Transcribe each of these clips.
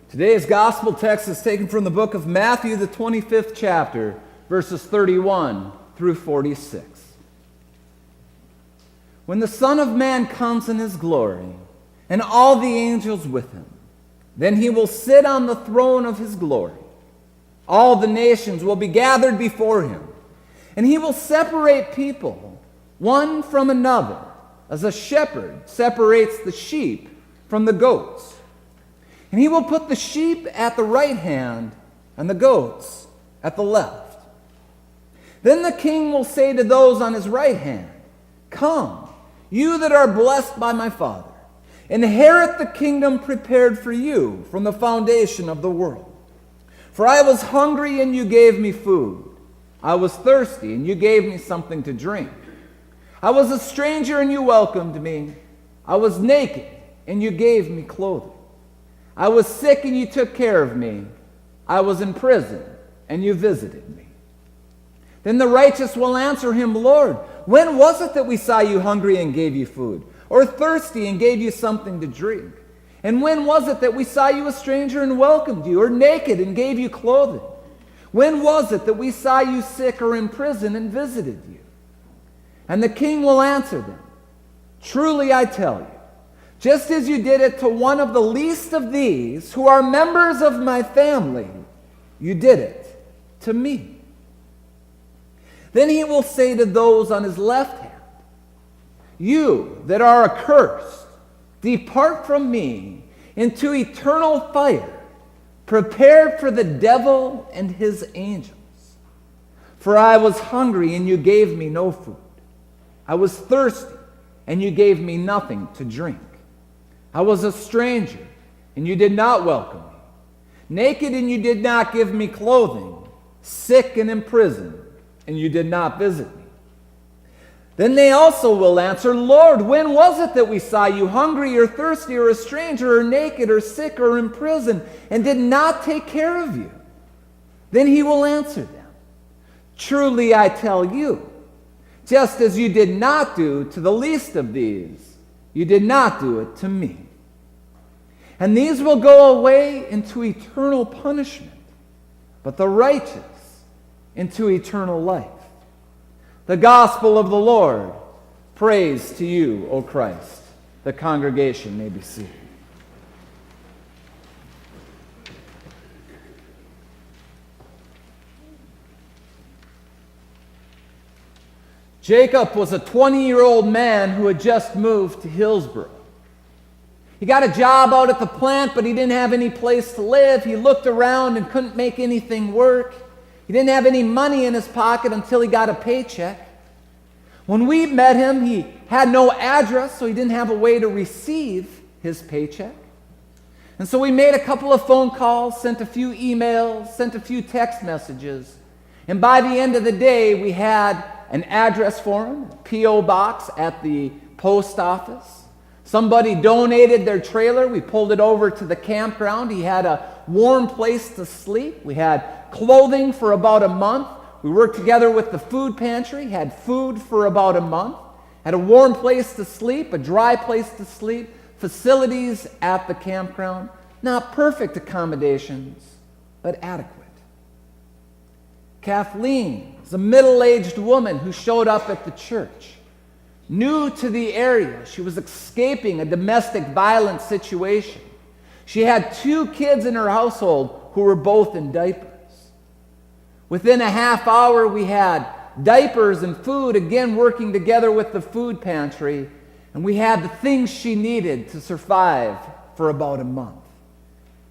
Today's gospel text is taken from the book of Matthew, the 25th chapter, verses 31 through 46. When the Son of Man comes in his glory, and all the angels with him, then he will sit on the throne of his glory. All the nations will be gathered before him, and he will separate people, one from another, as a shepherd separates the sheep from the goats. And he will put the sheep at the right hand and the goats at the left. Then the king will say to those on his right hand, "Come, you that are blessed by my Father, inherit the kingdom prepared for you from the foundation of the world. For I was hungry, and you gave me food. I was thirsty, and you gave me something to drink. I was a stranger, and you welcomed me. I was naked, and you gave me clothing. I was sick, and you took care of me. I was in prison, and you visited me." Then the righteous will answer him, "Lord, when was it that we saw you hungry and gave you food, or thirsty and gave you something to drink? And when was it that we saw you a stranger and welcomed you, or naked and gave you clothing? When was it that we saw you sick or in prison and visited you?" And the king will answer them, "Truly I tell you, just as you did it to one of the least of these who are members of my family, you did it to me." Then he will say to those on his left hand, "You that are accursed, depart from me into eternal fire, prepared for the devil and his angels. For I was hungry, and you gave me no food. I was thirsty, and you gave me nothing to drink. I was a stranger, and you did not welcome me. Naked, and you did not give me clothing. Sick and in prison, and you did not visit me." Then they also will answer, "Lord, when was it that we saw you hungry or thirsty or a stranger or naked or sick or in prison and did not take care of you?" Then he will answer them, "Truly I tell you, just as you did not do to the least of these, you did not do it to me." And these will go away into eternal punishment, but the righteous into eternal life. The gospel of the Lord. Praise to you, O Christ. The congregation may be seated. Jacob was a 20-year-old man who had just moved to Hillsboro. He got a job out at the plant, but he didn't have any place to live. He looked around and couldn't make anything work. He didn't have any money in his pocket until he got a paycheck. When we met him, he had no address, so he didn't have a way to receive his paycheck. And so we made a couple of phone calls, sent a few emails, sent a few text messages. And by the end of the day, we had an address for him, a P.O. box at the post office. Somebody donated their trailer. We pulled it over to the campground. He had a warm place to sleep. We had clothing for about a month. We worked together with the food pantry, had food for about a month, had a warm place to sleep, a dry place to sleep, facilities at the campground. Not perfect accommodations, but adequate. Kathleen is a middle-aged woman who showed up at the church. New to the area, she was escaping a domestic violence situation. She had 2 kids in her household who were both in diapers. Within a half hour, we had diapers and food, again working together with the food pantry, and we had the things she needed to survive for about a month.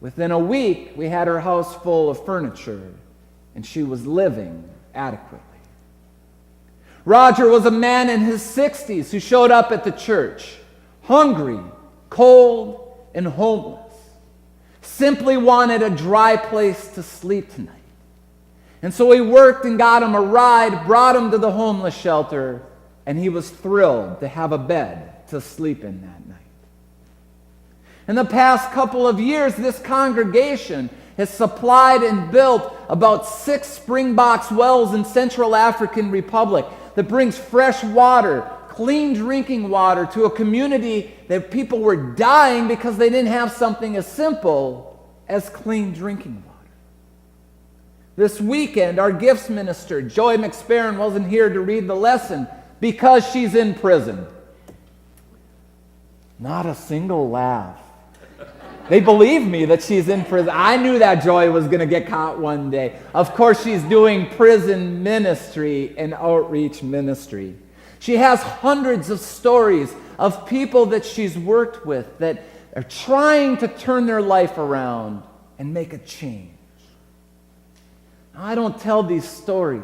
Within a week, we had her house full of furniture, and she was living adequately. Roger was a man in his 60s who showed up at the church, hungry, cold, and homeless. Simply wanted a dry place to sleep tonight. And so he worked and got him a ride, brought him to the homeless shelter, and he was thrilled to have a bed to sleep in that night. In the past couple of years, this congregation has supplied and built about 6 Springbox wells in Central African Republic that brings fresh water, clean drinking water to a community that people were dying because they didn't have something as simple as clean drinking water. This weekend, our gifts minister, Joy McSparron, wasn't here to read the lesson because she's in prison. Not a single laugh. They believe me that she's in prison. I knew that Joy was going to get caught one day. Of course, she's doing prison ministry and outreach ministry. She has hundreds of stories of people that she's worked with that are trying to turn their life around and make a change. Now, I don't tell these stories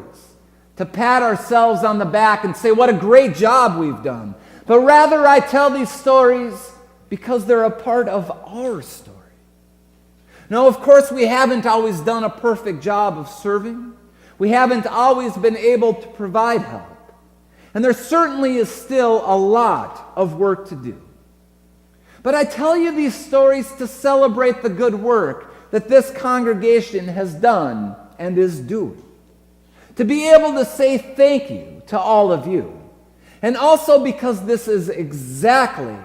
to pat ourselves on the back and say, what a great job we've done. But rather, I tell these stories because they're a part of our story. Now, of course, we haven't always done a perfect job of serving. We haven't always been able to provide help. And there certainly is still a lot of work to do. But I tell you these stories to celebrate the good work that this congregation has done and is doing. To be able to say thank you to all of you. And also because this is exactly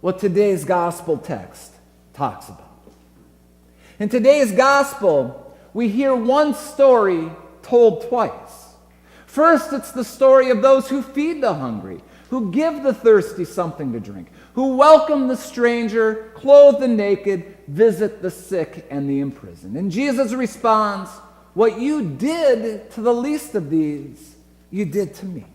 what today's gospel text talks about. In today's gospel, we hear one story told twice. First, it's the story of those who feed the hungry, who give the thirsty something to drink, who welcome the stranger, clothe the naked, visit the sick and the imprisoned. And Jesus responds, what you did to the least of these, you did to me.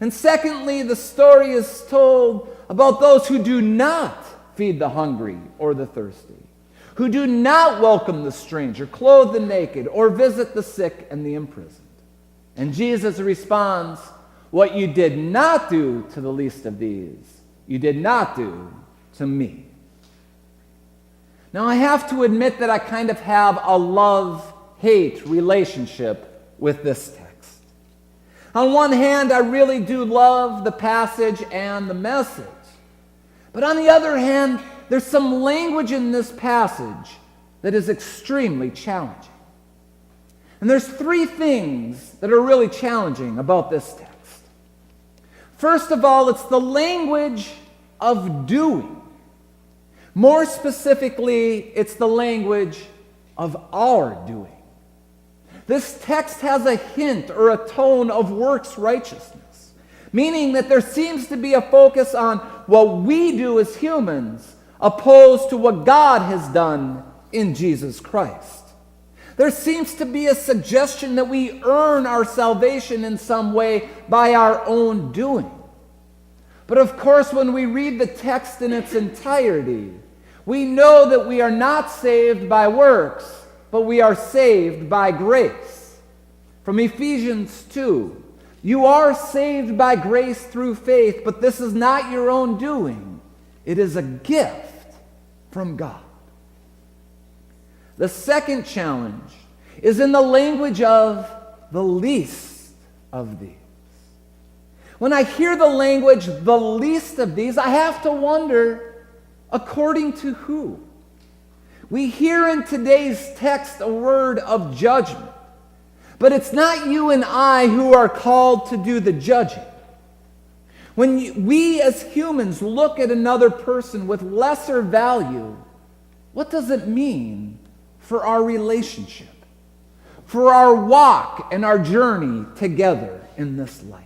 And secondly, the story is told about those who do not feed the hungry or the thirsty, who do not welcome the stranger, clothe the naked, or visit the sick and the imprisoned. And Jesus responds, what you did not do to the least of these, you did not do to me. Now, I have to admit that I kind of have a love-hate relationship with this text. On one hand, I really do love the passage and the message. But on the other hand, there's some language in this passage that is extremely challenging. And there's three things that are really challenging about this text. First of all, it's the language of doing. More specifically, it's the language of our doing. This text has a hint or a tone of works righteousness, meaning that there seems to be a focus on what we do as humans opposed to what God has done in Jesus Christ. There seems to be a suggestion that we earn our salvation in some way by our own doing. But of course, when we read the text in its entirety, we know that we are not saved by works, but we are saved by grace. From Ephesians 2, you are saved by grace through faith, but this is not your own doing. It is a gift from God. The second challenge is in the language of the least of these. When I hear the language, the least of these, I have to wonder, according to who? We hear in today's text a word of judgment, but it's not you and I who are called to do the judging. When we as humans look at another person with lesser value, what does it mean for our relationship, for our walk and our journey together in this life?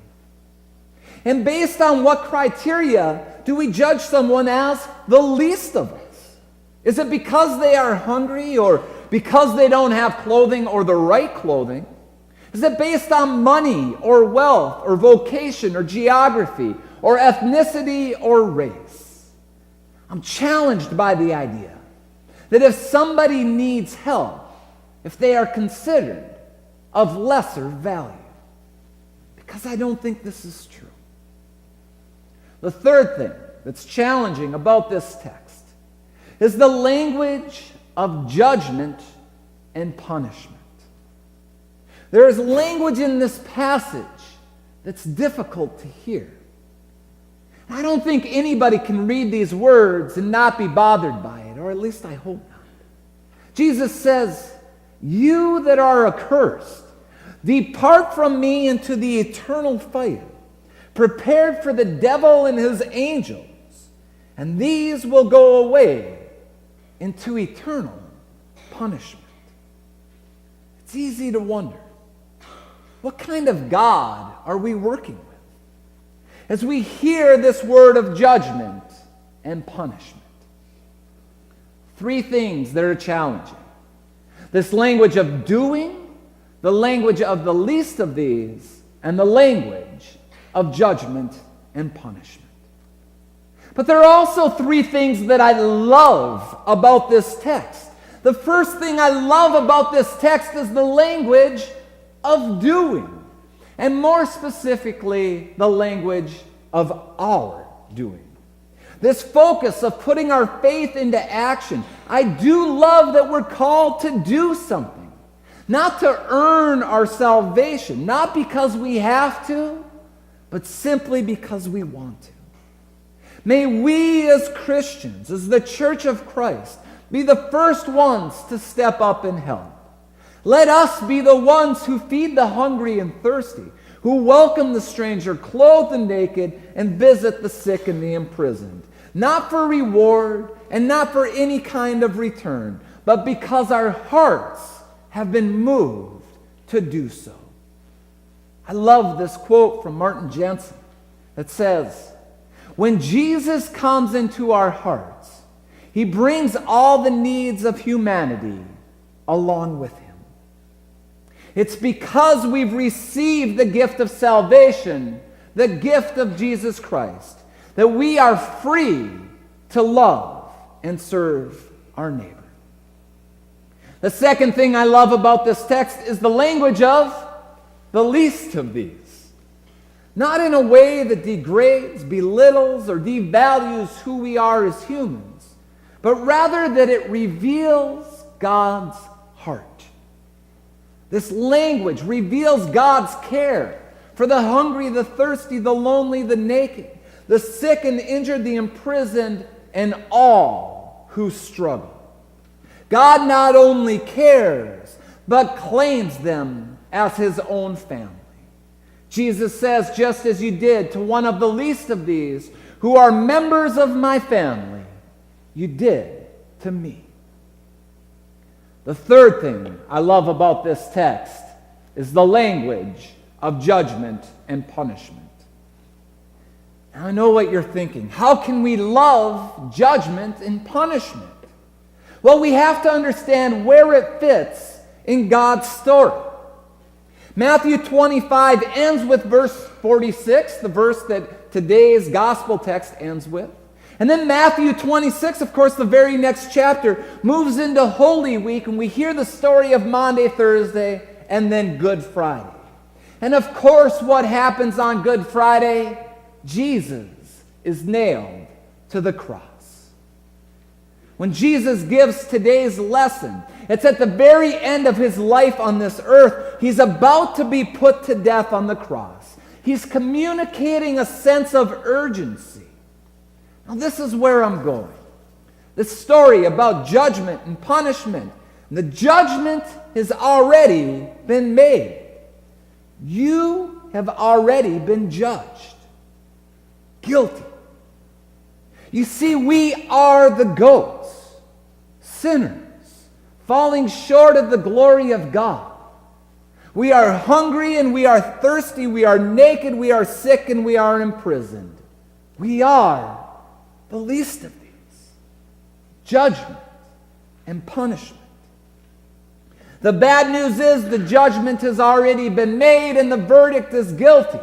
And based on what criteria do we judge someone as the least of us? Is it because they are hungry or because they don't have clothing or the right clothing? Is it based on money or wealth or vocation or geography or ethnicity or race? I'm challenged by the idea that if somebody needs help, if they are considered of lesser value, because I don't think this is true. The third thing that's challenging about this text is the language of judgment and punishment. There is language in this passage that's difficult to hear. I don't think anybody can read these words and not be bothered by it, or at least I hope not. Jesus says, "You that are accursed, depart from me into the eternal fire, prepared for the devil and his angels, and these will go away into eternal punishment. It's easy to wonder, what kind of God are we working with as we hear this word of judgment and punishment? Three things that are challenging. This language of doing, the language of the least of these, and the language of judgment and punishment. But there are also three things that I love about this text. The first thing I love about this text is the language of doing, and more specifically, the language of our doing. This focus of putting our faith into action. I do love that we're called to do something, not to earn our salvation, not because we have to, but simply because we want to. May we as Christians, as the Church of Christ, be the first ones to step up and help. Let us be the ones who feed the hungry and thirsty, who welcome the stranger, clothe the naked, and visit the sick and the imprisoned. Not for reward and not for any kind of return, but because our hearts have been moved to do so. I love this quote from Martin Jensen that says, "When Jesus comes into our hearts, he brings all the needs of humanity along with him. It's because we've received the gift of salvation, the gift of Jesus Christ, that we are free to love and serve our neighbor." The second thing I love about this text is the language of the least of these. Not in a way that degrades, belittles, or devalues who we are as humans, but rather that it reveals God's heart. This language reveals God's care for the hungry, the thirsty, the lonely, the naked, the sick and injured, the imprisoned, and all who struggle. God not only cares, but claims them as his own family. Jesus says, "Just as you did to one of the least of these, who are members of my family, you did to me." The third thing I love about this text is the language of judgment and punishment. Now, I know what you're thinking. How can we love judgment and punishment? Well, we have to understand where it fits in God's story. Matthew 25 ends with verse 46, the verse that today's gospel text ends with. And then Matthew 26, of course, the very next chapter, moves into Holy Week, and we hear the story of Maundy, Thursday, and then Good Friday. And of course, what happens on Good Friday? Jesus is nailed to the cross. When Jesus gives today's lesson, it's at the very end of his life on this earth. He's about to be put to death on the cross. He's communicating a sense of urgency. Now, this is where I'm going. This story about judgment and punishment. The judgment has already been made. You have already been judged. Guilty. You see, we are the goats, sinners, falling short of the glory of God. We are hungry and we are thirsty. We are naked, we are sick, and we are imprisoned. We are the least of these. Judgment and punishment. The bad news is the judgment has already been made and the verdict is guilty.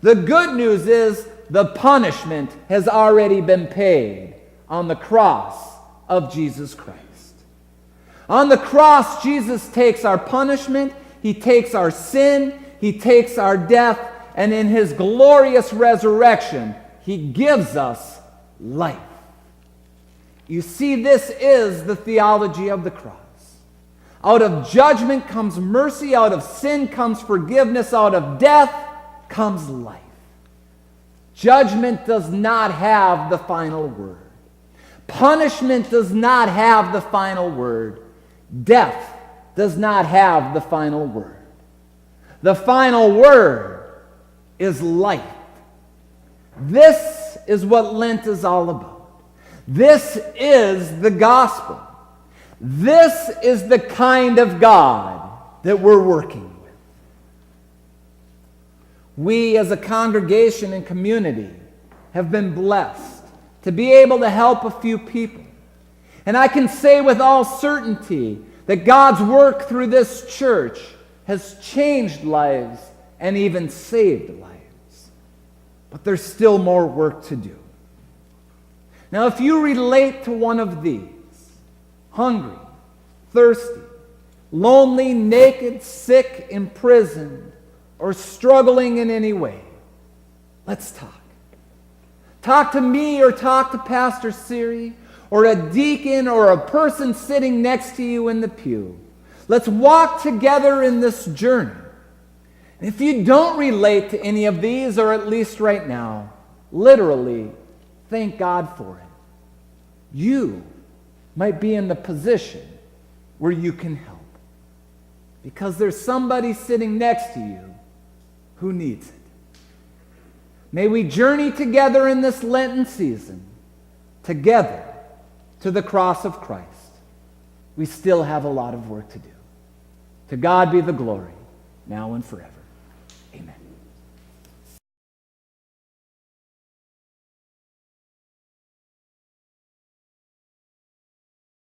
The good news is the punishment has already been paid on the cross of Jesus Christ. On the cross, Jesus takes our punishment, he takes our sin, he takes our death, and in his glorious resurrection, he gives us life. You see, this is the theology of the cross. Out of judgment comes mercy, out of sin comes forgiveness, out of death comes life. Judgment does not have the final word. Punishment does not have the final word. Death does not have the final word. The final word is life. This is what Lent is all about. This is the gospel. This is the kind of God that we're working with. We as a congregation and community have been blessed to be able to help a few people. And I can say with all certainty that God's work through this church has changed lives and even saved lives. But there's still more work to do. Now, if you relate to one of these, hungry, thirsty, lonely, naked, sick, imprisoned, or struggling in any way, let's talk. Talk to me or talk to Pastor Siri or a deacon or a person sitting next to you in the pew. Let's walk together in this journey. And if you don't relate to any of these, or at least right now, literally, thank God for it. You might be in the position where you can help. Because there's somebody sitting next to you who needs it. May we journey together in this Lenten season, together to the cross of Christ. We still have a lot of work to do. To God be the glory, now and forever. Amen.